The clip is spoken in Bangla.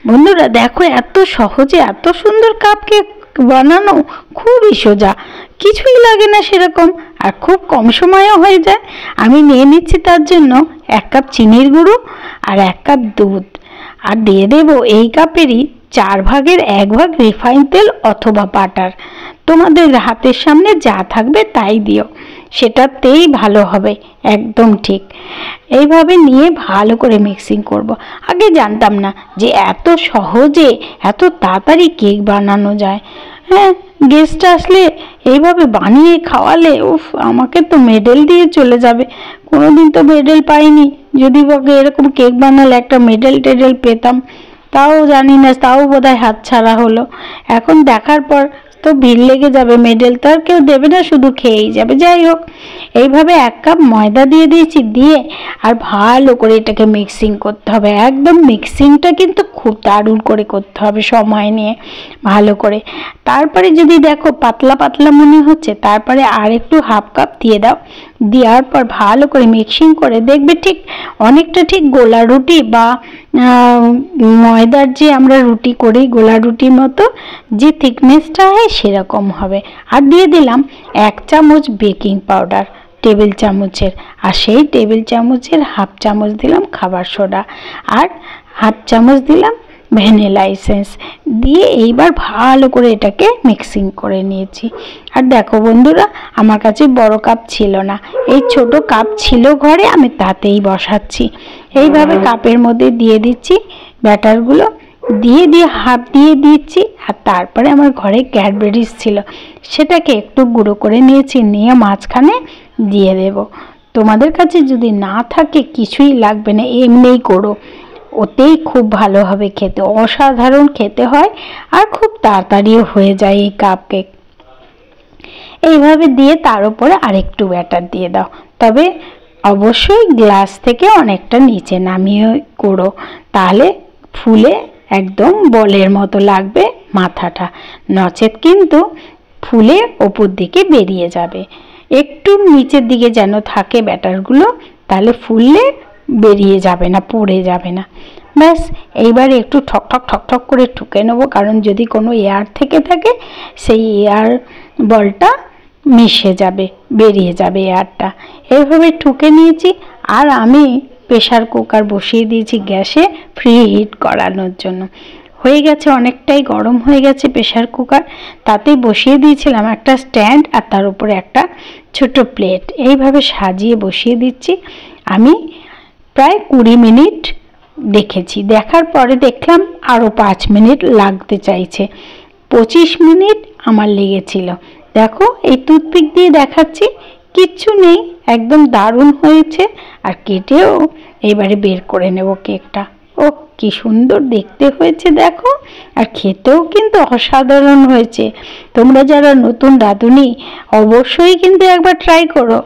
বন্ধুরা দেখো, এত সহজে এত সুন্দর কাপ কেক বানানো খুবই সোজা, কিছুই লাগে না সেরকম, আর খুব কম সময়েও হয়ে যায়। আমি নিয়ে নিচ্ছি তার জন্য 1 কাপ চিনির গুঁড়ো আর 1 কাপ দুধ, আর দিয়ে দেবো এই কাপেরই 4 ভাগের 1 ভাগ রিফাইন তেল অথবা বাটার। তোমাদের হাতের সামনে যা থাকবে তাই দিও, সেটাতেই ভালো হবে, একদম ঠিক। এইভাবে নিয়ে ভালো করে মিক্সিং করব। আগে জানতাম না যে এত সহজে এত তাড়াতাড়ি কেক বানানো যায়। হ্যাঁ, গেস্ট আসলে এইভাবে বানিয়ে খাওয়ালে উফ, আমাকে তো মেডেল দিয়ে চলে যাবে। কোনোদিন তো মেডেল পাইনি, যদি বকে এরকম কেক বানালে একটা মেডেল টেডেল পেতাম, তাও জানি না, তাও বোধহয় হাতছাড়া হলো। এখন দেখার পর তো ভিড় লেগে যাবে, মেডেল তো আর কেউ দেবে না, শুধু খেয়েই যাবে। যাই হোক, এইভাবে 1 কাপ ময়দা দিয়ে দিয়েছি, দিয়ে আর ভালো করে এটাকে মিক্সিং করতে হবে। একদম মিক্সিংটা কিন্তু খুব দারুণ করে করতে হবে, সময় নিয়ে ভালো করে। তারপরে যদি দেখো পাতলা পাতলা মনে হচ্ছে, তারপরে আর একটু 1/2 কাপ দিয়ে দাও। দেওয়ার পর ভালো করে মিক্সিং করে দেখবে ঠিক অনেকটা ঠিক গোলা রুটি বা ময়দার যে আমরা রুটি করি গোলা রুটির মতো যে থিকনেসটা হয় সেরকম হবে। আর দিয়ে দিলাম 1 চামচ বেকিং পাউডার টেবিল চামচের, আর সেই টেবিল চামচের 1/2 চামচ দিলাম খাবার সোডা, আর 1/2 চামচ দিলাম ভ্যানিলা এসেন্স দিয়ে এইবার ভালো করে এটাকে মিক্সিং করে নিয়েছি। আর দেখো বন্ধুরা, আমার কাছে বড় কাপ ছিল না, এই ছোট কাপ ছিল ঘরে, আমি তাতেই বসাচ্ছি। এইভাবে কাপের মধ্যে দিয়ে দিচ্ছি ব্যাটারগুলো, দিয়ে হাফ দিয়ে দিচ্ছি। আর তারপরে আমার ঘরে ক্যাডবেরিজ ছিল, সেটাকে একটু গুঁড়ো করে নিয়েছি, নিয়ে মাঝখানে দিয়ে দেব। তোমাদের কাছে যদি না থাকে কিছুই লাগবে না, এমনিই করো, ওতেই খুব ভালো হবে খেতে, অসাধারণ খেতে হয়, আর খুব তাড়াতাড়িও হয়ে যায় এই কাপ কেক। এইভাবে দিয়ে তার উপরে আরেকটু ব্যাটার দিয়ে দাও, তবে অবশ্যই গ্লাস থেকে অনেকটা নিচে নামিয়ে করো, তাহলে ফুলে একদম বলের মতো লাগবে মাথাটা, নচেত কিন্তু ফুলে ওপর দিকে বেরিয়ে যাবে। একটু নিচের দিকে যেন থাকে ব্যাটারগুলো, তাহলে ফুললে বেরিয়ে যাবে না, পড়ে যাবে না। ব্যাস, এইবারে একটু ঠক ঠক ঠক ঠক করে ঠুকে নেবো, কারণ যদি কোনো এয়ার থেকে থাকে সেই এয়ার বলটা মিশে যাবে, বেরিয়ে যাবে এয়ারটা। এইভাবে ঠুকে নিয়েছি। আর আমি প্রেসার কুকার বসিয়ে দিয়েছি গ্যাসে প্রি হিট করানোর জন্য। হয়ে গেছে, অনেকটাই গরম হয়ে গেছে প্রেসার কুকার, তাতেই বসিয়ে দিয়েছিলাম একটা স্ট্যান্ড, আর তার উপরে একটা ছোট প্লেট। এইভাবে সাজিয়ে বসিয়ে দিচ্ছি। আমি প্রায় 20 মিনিট দেখেছি, দেখার পরে দেখলাম আরও 5 মিনিট লাগতে চাইছে, 25 মিনিট আমার লেগেছিল। দেখো, এই টুথপিক দিয়ে দেখাচ্ছি, কিচ্ছু নেই, একদম দারুণ হয়েছে। আর কেটেও এবারে বের করে নেব কেকটা। ও কি সুন্দর দেখতে হয়েছে দেখো, আর খেতেও কিন্তু অসাধারণ হয়েছে। তোমরা যারা নতুন রাঁধুনি অবশ্যই কিন্তু একবার ট্রাই করো।